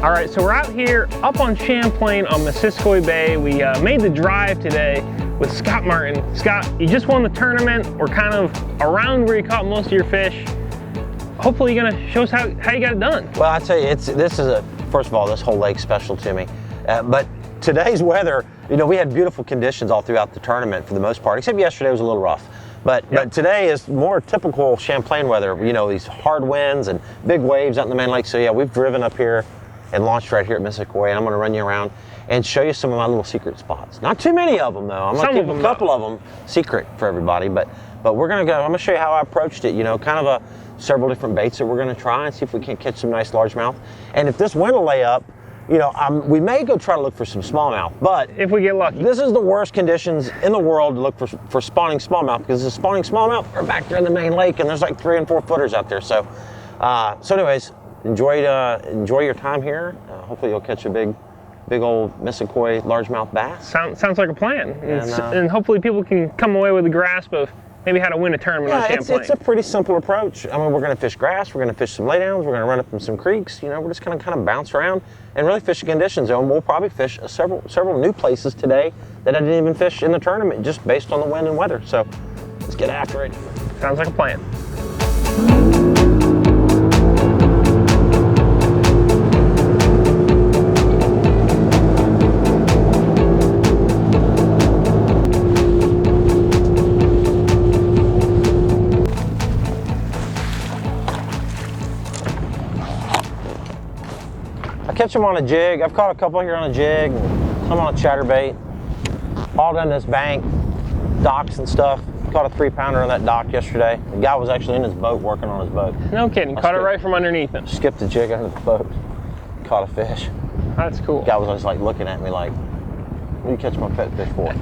All right, so we're out here up on Champlain on Missisquoi Bay. We made the drive today with Scott Martin. Scott, you just won the tournament. We're kind of around where you caught most of your fish. Hopefully you're gonna show us how you got it done. Well, I tell you, first of all, this whole lake's special to me. But today's weather, you know, we had beautiful conditions all throughout the tournament for the most part, except yesterday was a little rough. But today is more typical Champlain weather, you know, these hard winds and big waves out in the main lake. So yeah, we've driven up here and launched right here at Missisquoi, and I'm gonna run you around and show you some of my little secret spots. Not too many of them though. I'm gonna keep a couple of them secret for everybody, but we're gonna go, I'm gonna show you how I approached it, you know, kind of several different baits that we're gonna try and see if we can't catch some nice largemouth. And if this wind will lay up, you know, we may go try to look for some smallmouth, but if we get lucky. This is the worst conditions in the world to look for spawning smallmouth, because the spawning smallmouth are back there in the main lake and there's like 3 and 4 footers out there. So anyways, enjoy your time here. Hopefully you'll catch a big old Missisquoi largemouth bass. Sounds like a plan. And hopefully people can come away with a grasp of maybe how to win a tournament on Champlain. It's a pretty simple approach. I mean, we're going to fish grass, we're going to fish some laydowns, we're going to run up in some creeks. You know, we're just going to kind of bounce around and really fish the conditions. And we'll probably fish several new places today that I didn't even fish in the tournament, just based on the wind and weather. So let's get after it. Sounds like a plan. Catch them on a jig. I've caught a couple here on a jig, some on a chatterbait, all down this bank, docks and stuff. Caught a 3-pounder on that dock yesterday. The guy was actually in his boat working on his boat. No kidding, caught it right from underneath him. Skipped the jig under the boat, caught a fish. That's cool. The guy was just like looking at me like, what do you catch my pet fish for?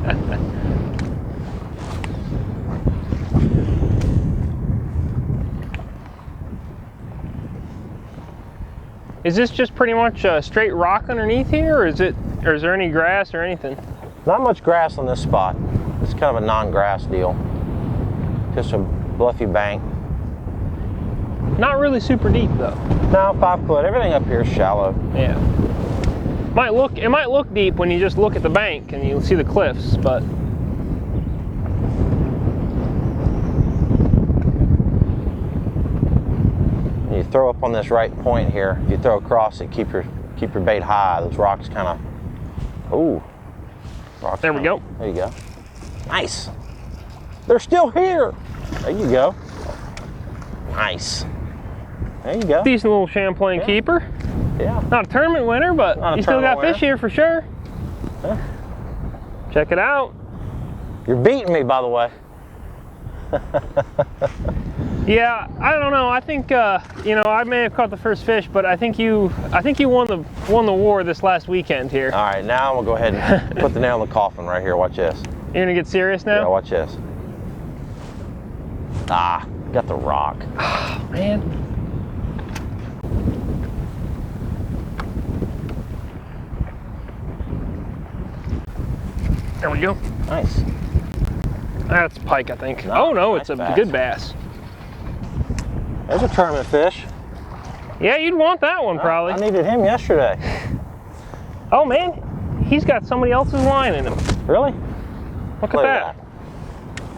Is this just pretty much a straight rock underneath here, or is there any grass or anything? Not much grass on this spot. It's kind of a non-grass deal. Just a bluffy bank. Not really super deep though. No, 5 foot. Everything up here is shallow. Yeah. It might look deep when you just look at the bank and you see the cliffs, but you throw up on this right point here. If you throw across it, keep your bait high. Those rocks kind of, ooh. There we go. There you go. Nice. They're still here. There you go. Nice. There you go. Decent little Champlain keeper. Yeah. Not a tournament winner, but you still got fish here for sure. Yeah. Check it out. You're beating me, by the way. Yeah, I don't know. I think you know, I may have caught the first fish, but I think you won the war this last weekend here. All right, now we'll go ahead and put the nail in the coffin right here. Watch this. You're gonna get serious now? Yeah, watch this. Ah, got the rock. Oh, man. There we go. Nice. That's pike, I think. No, oh no, nice it's a good bass. There's a tournament fish. Yeah, you'd want that one probably. I needed him yesterday. Oh man, he's got somebody else's line in him. Really? Look at that.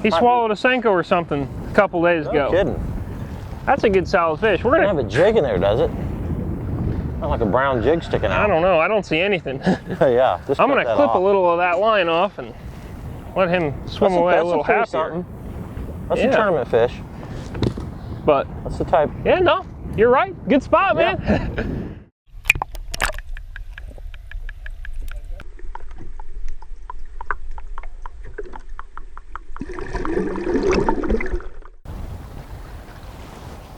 He swallowed a Senko or something a couple days ago. No kidding. That's a good solid fish. We're gonna have a jig in there, does it? Not like a brown jig sticking out. I don't know. I don't see anything. Yeah. I'm gonna clip a little of that line off and let him swim away a little happier. That's a tournament fish. But that's the type. Yeah, no, you're right. Good spot, man.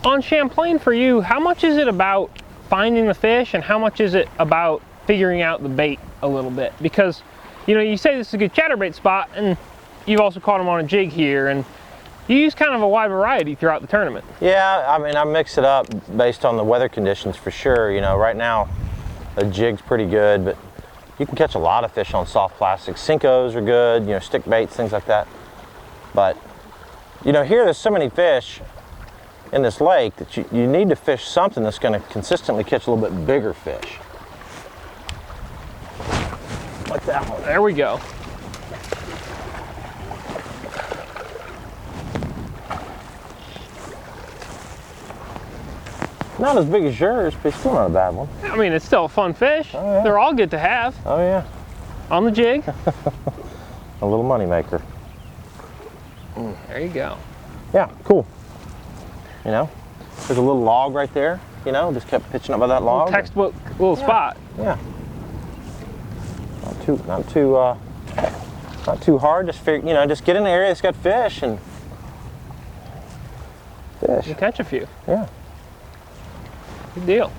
On Champlain for you, how much is it about finding the fish and how much is it about figuring out the bait a little bit? Because, you know, you say this is a good chatterbait spot and you've also caught them on a jig here, and you use kind of a wide variety throughout the tournament. Yeah, I mean, I mix it up based on the weather conditions for sure. You know, right now a jig's pretty good, but you can catch a lot of fish on soft plastic. Senkos are good, you know, stick baits, things like that. But, you know, here there's so many fish in this lake that you need to fish something that's going to consistently catch a little bit bigger fish. like that one. There we go. Not as big as yours, but still not a bad one. I mean, it's still a fun fish. Oh, yeah. They're all good to have. Oh yeah. On the jig. A little money maker. There you go. Yeah, cool. You know, there's a little log right there. You know, just kept pitching up by that log. Textbook little spot. Yeah. Not too hard. Just figure, you know, just get in the area that's got fish and fish. You catch a few. Yeah. Good deal.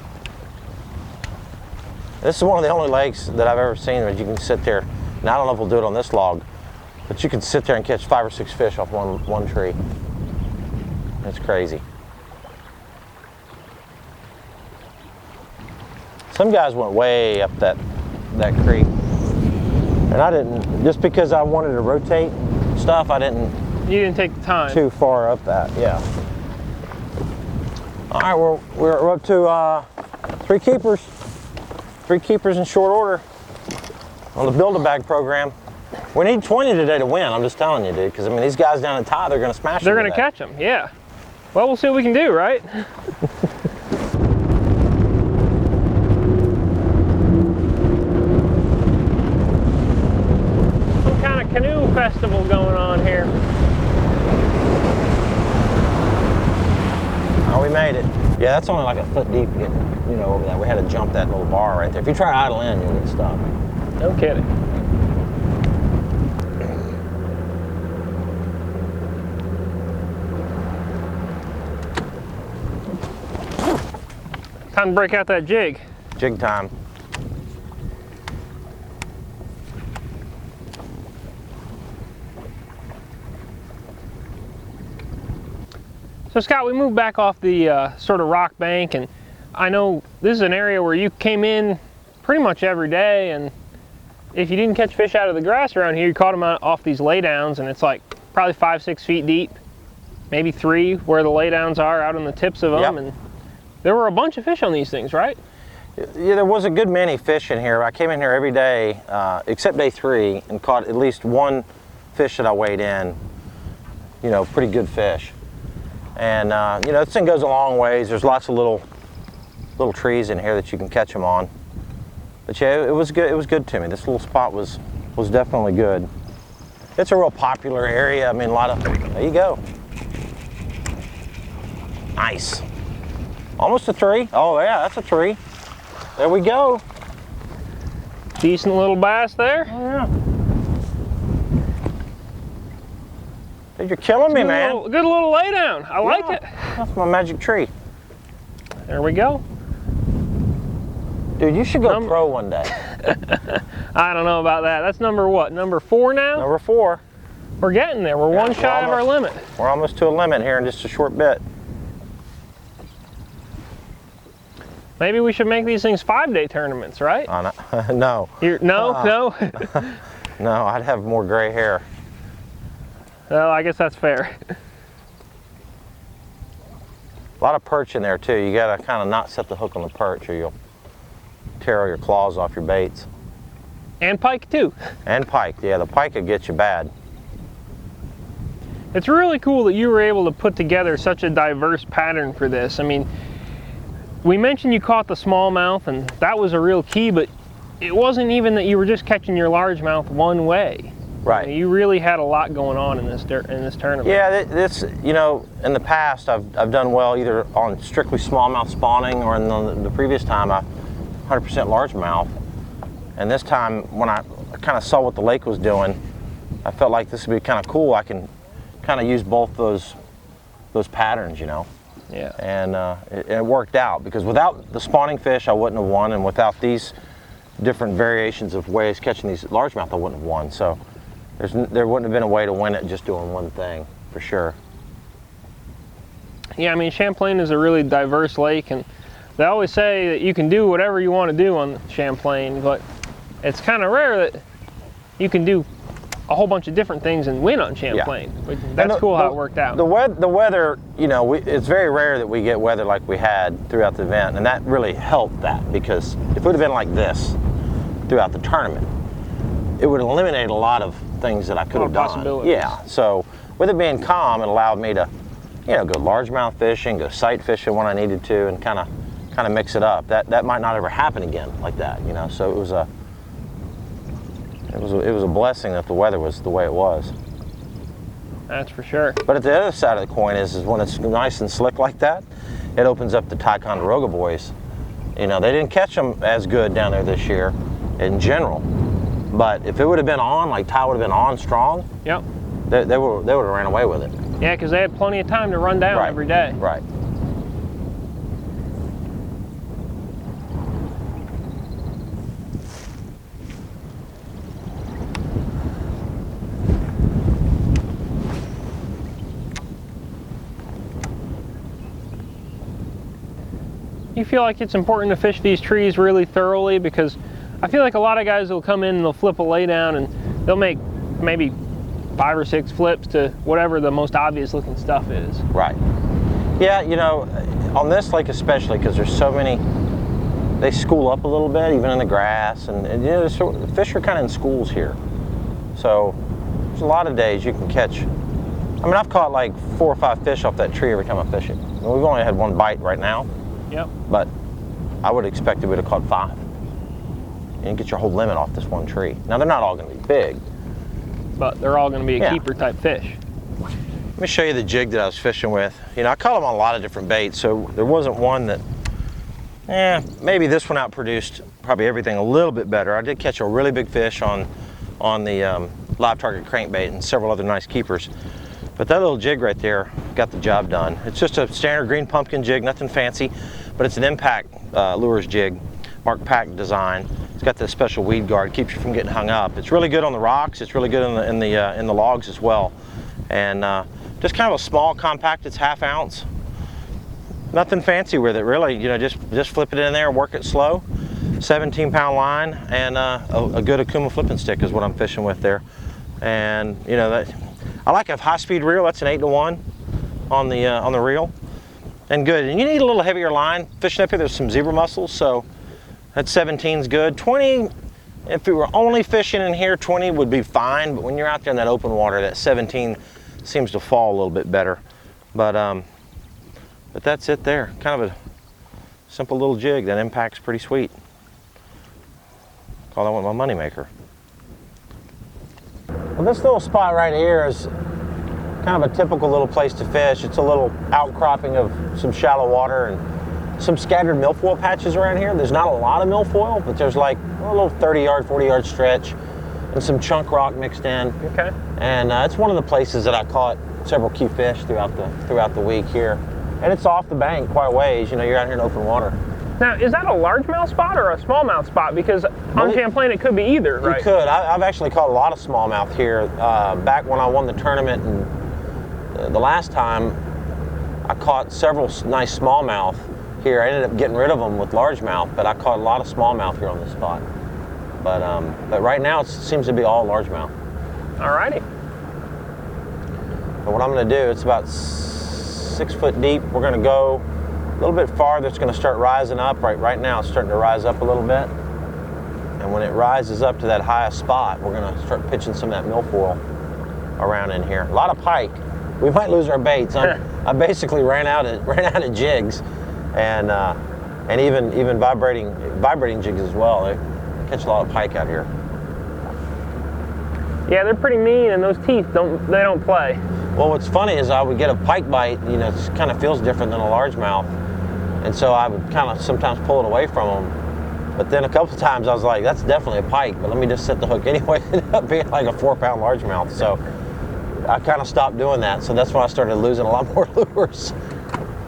This is one of the only lakes that I've ever seen where you can sit there. Now I don't know if we'll do it on this log, but you can sit there and catch 5 or 6 fish off one tree. It's crazy. Some guys went way up that creek, and I didn't. Just because I wanted to rotate stuff, I didn't. You didn't take the time. Too far up that, yeah. All right, we're up to 3 keepers. 3 keepers in short order on the Build-A-Bag program. We need 20 today to win, I'm just telling you, dude, because I mean, these guys down at Ty, they're going to smash them. They're going to catch them, yeah. Well, we'll see what we can do, right? Some kind of canoe festival going on here. Oh, we made it. Yeah, that's only like a foot deep getting, you know, over there. We had to jump that little bar right there. If you try to idle in, you'll get stuck. No kidding. Time to break out that jig. Jig time. So Scott, we moved back off the sort of rock bank, and I know this is an area where you came in pretty much every day, and if you didn't catch fish out of the grass around here, you caught them off these laydowns, and it's like probably 5-6 feet deep, maybe 3 where the laydowns are out on the tips of them. Yep. And there were a bunch of fish on these things, right? Yeah, there was a good many fish in here. I came in here every day, except day 3, and caught at least 1 fish that I weighed in. You know, pretty good fish. And you know, this thing goes a long ways. There's lots of little trees in here that you can catch them on. But yeah, it was good. It was good to me. This little spot was definitely good. It's a real popular area. I mean, a lot of. There you go. Nice. Almost a 3. Oh yeah, that's a 3. There we go. Decent little bass there. Oh yeah. Dude, you're killing me, man. Good little laydown. I like it. That's my magic tree. There we go. Dude, you should go pro one day. I don't know about that. That's number what? Number 4 now? Number 4. We're getting there. We're one shy of our limit. We're almost to a limit here in just a short bit. Maybe we should make these things 5-day tournaments, right? No. No? No, I'd have more gray hair. Well, I guess that's fair. A lot of perch in there too. You gotta kind of not set the hook on the perch or you'll tear all your claws off your baits. And pike too. And pike, yeah, the pike could get you bad. It's really cool that you were able to put together such a diverse pattern for this. I mean, we mentioned you caught the smallmouth, and that was a real key, but it wasn't even that you were just catching your largemouth one way. Right. You really had a lot going on in this tournament. Yeah, this, you know, in the past I've done well either on strictly smallmouth spawning, or in the previous time I 100% largemouth. And this time when I kind of saw what the lake was doing, I felt like this would be kind of cool. I can kind of use both those patterns, you know. Yeah. And it worked out, because without the spawning fish I wouldn't have won, and without these different variations of ways catching these largemouth I wouldn't have won. So there wouldn't have been a way to win it just doing one thing, for sure. Yeah, I mean, Champlain is a really diverse lake, and they always say that you can do whatever you want to do on Champlain, but it's kind of rare that you can do a whole bunch of different things and win on Champlain. Yeah. That's cool how it worked out. The weather, you know, it's very rare that we get weather like we had throughout the event, and that really helped that, because if it would have been like this throughout the tournament, it would eliminate a lot of things that I could have done. Possibilities. Yeah, so with it being calm, it allowed me to, you know, go largemouth fishing, go sight fishing when I needed to, and kind of mix it up. That might not ever happen again like that, you know. So it was a blessing that the weather was the way it was. That's for sure. But at the other side of the coin is when it's nice and slick like that, it opens up the Ticonderoga boys. You know, they didn't catch them as good down there this year in general. But if it would have been on, like Ty would have been on strong, yep, they would have ran away with it. Yeah, because they had plenty of time to run down Right. every day. Right. You feel like it's important to fish these trees really thoroughly? Because I feel like a lot of guys will come in and they'll flip a lay down and they'll make maybe 5 or 6 flips to whatever the most obvious looking stuff is. Right. Yeah, you know, on this lake especially, because there's so many, they school up a little bit, even in the grass, and you know, the fish are kind of in schools here. So there's a lot of days you can catch. I mean, I've caught like 4 or 5 fish off that tree every time I fish it. I mean, we've only had 1 bite right now. Yep. But I would expect that we'd have caught 5. And you get your whole limit off this 1 tree. Now, they're not all going to be big, but they're all going to be a Yeah. keeper type fish. Let me show you the jig that I was fishing with. You know, I caught them on a lot of different baits, so there wasn't one that, maybe this one outproduced probably everything a little bit better. I did catch a really big fish on the live target crankbait and several other nice keepers. But that little jig right there got the job done. It's just a standard green pumpkin jig, nothing fancy, but it's an impact lures jig, Mark Pack design. It's got this special weed guard, keeps you from getting hung up. It's really good on the rocks. It's really good in the logs as well. And just kind of a small, compact. It's 1/2 ounce. Nothing fancy with it, really. You know, just flip it in there, work it slow. 17-pound line and a good Akuma flipping stick is what I'm fishing with there. And you know, I like a high-speed reel. That's an 8-to-1 on the reel, and good. And you need a little heavier line. Fishing up here, there's some zebra mussels, so that 17's good. 20, if we were only fishing in here, 20 would be fine. But when you're out there in that open water, that 17 seems to fall a little bit better. But that's it there. Kind of a simple little jig. That impact's pretty sweet. Call that one my moneymaker. Well, this little spot right here is kind of a typical little place to fish. It's a little outcropping of some shallow water and some scattered milfoil patches around here. There's not a lot of milfoil, but there's like a little 30-yard, 40-yard stretch and some chunk rock mixed in. Okay. And it's one of the places that I caught several key fish throughout the week here. And it's off the bank quite a ways. You know, you're out here in open water. Now, is that a largemouth spot or a smallmouth spot? Because on Champlain it could be either, right? You could. I've actually caught a lot of smallmouth here. Back when I won the tournament, and the last time I caught several nice smallmouth here. I ended up getting rid of them with largemouth, but I caught a lot of smallmouth here on this spot. But right now it seems to be all largemouth. Alrighty. And what I'm going to do, it's about 6 foot deep. We're going to go a little bit farther. It's going to start rising up. Right now it's starting to rise up a little bit. And when it rises up to that highest spot, we're going to start pitching some of that milfoil around in here. A lot of pike. We might lose our baits. I basically ran out of jigs, and even vibrating jigs as well. They catch a lot of pike out here. Yeah, they're pretty mean, and those teeth don't play. Well, what's funny is I would get a pike bite. You know, it kind of feels different than a largemouth, and so I would kind of sometimes pull it away from them. But then a couple of times I was like, that's definitely a pike, but let me just set the hook anyway. It ended up being like a 4-pound largemouth. So I kind of stopped doing that. So that's when I started losing a lot more lures.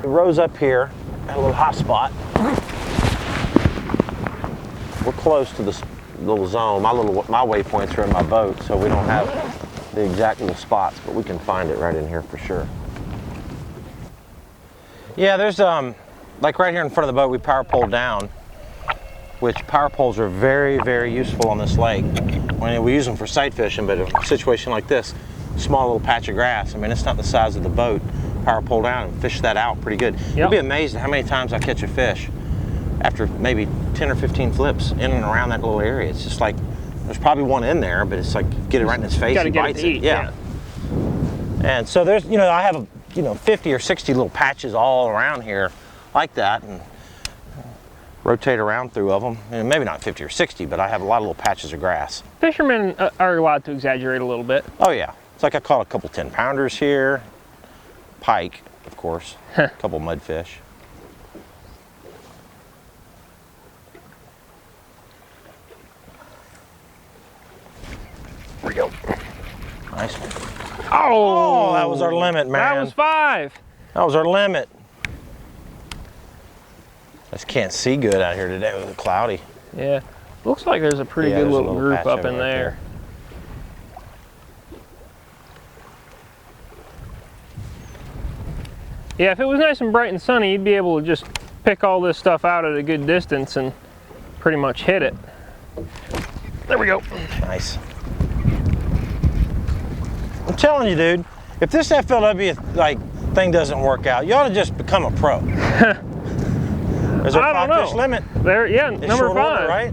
It rose up here at a little hot spot. We're close to this little zone. My waypoints are in my boat, so we don't have the exact little spots, but we can find it right in here for sure. Yeah, there's like right here in front of the boat, we power pole down, which power poles are very, very useful on this lake. We use them for sight fishing, but in a situation like this, small little patch of grass, I mean, it's not the size of the boat. Power pole down and fish that out pretty good. You'll be amazed at how many times I catch a fish after maybe 10 or 15 flips in and around that little area. It's just like There's probably one in there, but it's like, get it right in his face, he bites it. Yeah. And so there's, you know, I have, 50 or 60 little patches all around here like that, and rotate around through of them. And maybe not 50 or 60, but I have a lot of little patches of grass. Fishermen are allowed to exaggerate a little bit. Oh yeah. It's like I caught a couple 10-pounders here, pike, of course, a couple mudfish. There we go. Nice one. Oh, that was our limit, man. That was 5. That was our limit. I just can't see good out here today with it cloudy. Yeah. Looks like there's a pretty good little group up in there. Yeah, if it was nice and bright and sunny, you'd be able to just pick all this stuff out at a good distance and pretty much hit it. There we go. Nice. I'm telling you, dude, if this FLW thing doesn't work out, you ought to just become a pro. There's our 5 fish limit. There, yeah, number 5. Order, right?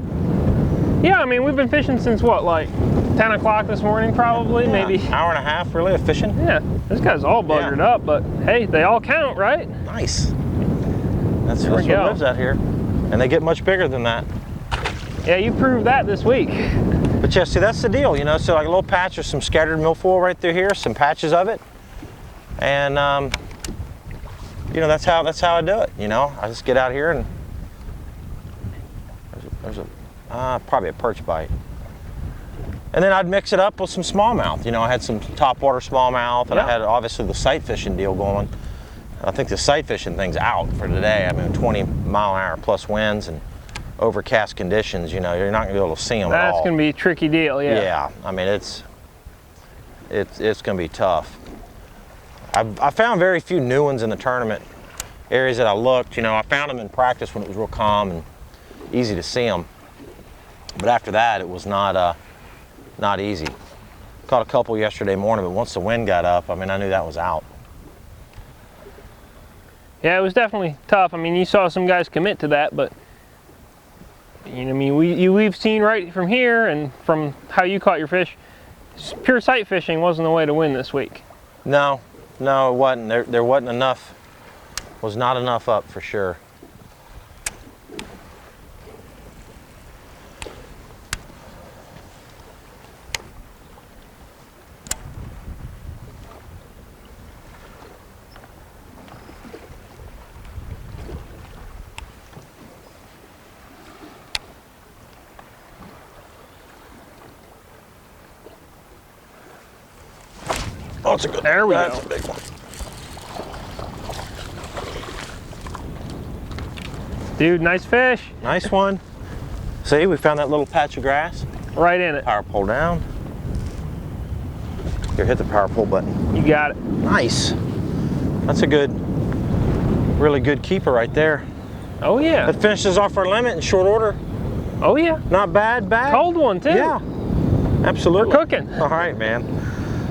Yeah, I mean, we've been fishing since what, like 10 o'clock this morning, probably, maybe. Hour and a half, really, of fishing? Yeah, this guy's all buggered up, but hey, they all count, right? Nice. That's what lives out here. And they get much bigger than that. Yeah, you proved that this week. But yeah, see, that's the deal, so like a little patch of some scattered milfoil right through here, some patches of it. And, that's how I do it, I just get out here and there's probably a perch bite. And then I'd mix it up with some smallmouth. I had some topwater smallmouth, and I had obviously the sight fishing deal going. I think the sight fishing thing's out for today. I mean, 20-mile-an-hour plus winds and overcast conditions. You're not gonna be able to see them at all. That's gonna be a tricky deal. Yeah. Yeah. I mean, it's gonna be tough. I found very few new ones in the tournament. Areas that I looked, I found them in practice when it was real calm and easy to see them. But after that, it was not easy. Caught a couple yesterday morning, but once the wind got up, I mean, I knew that was out. Yeah, it was definitely tough. I mean, you saw some guys commit to that, but we've seen right from here and from how you caught your fish, pure sight fishing wasn't the way to win this week. No, it wasn't. There wasn't enough. Was not enough up for sure. Oh, it's a good. There we go. That's a big one. Dude, nice fish. Nice one. See, we found that little patch of grass. Right in it. Power pole down. Here, hit the power pole button. You got it. Nice. That's a really good keeper right there. Oh yeah. That finishes off our limit in short order. Oh yeah. Not bad. Cold one too. Yeah. Absolutely. We're cooking. All right, man.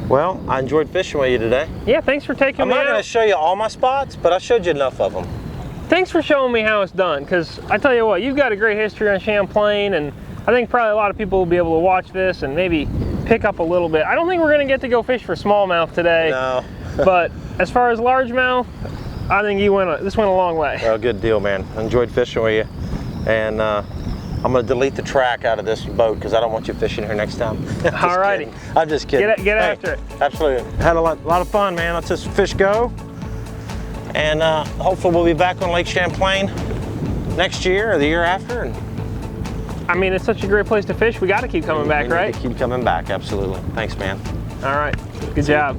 Well, I enjoyed fishing with you today. Yeah, thanks for taking me out. I'm not going to show you all my spots, but I showed you enough of them. Thanks for showing me how it's done, because I tell you what, you've got a great history on Champlain, and I think probably a lot of people will be able to watch this and maybe pick up a little bit. I don't think we're going to get to go fish for smallmouth today. No. But as far as largemouth, I think this went a long way. Well, good deal, man. I enjoyed fishing with you. And I'm going to delete the track out of this boat because I don't want you fishing here next time. All righty. I'm just kidding. Get after it. Absolutely. Had a lot of fun, man. Let's just fish go. And hopefully we'll be back on Lake Champlain next year or the year after. And I mean, it's such a great place to fish. We got to keep coming back, right? Keep coming back, absolutely. Thanks, man. All right. Good job.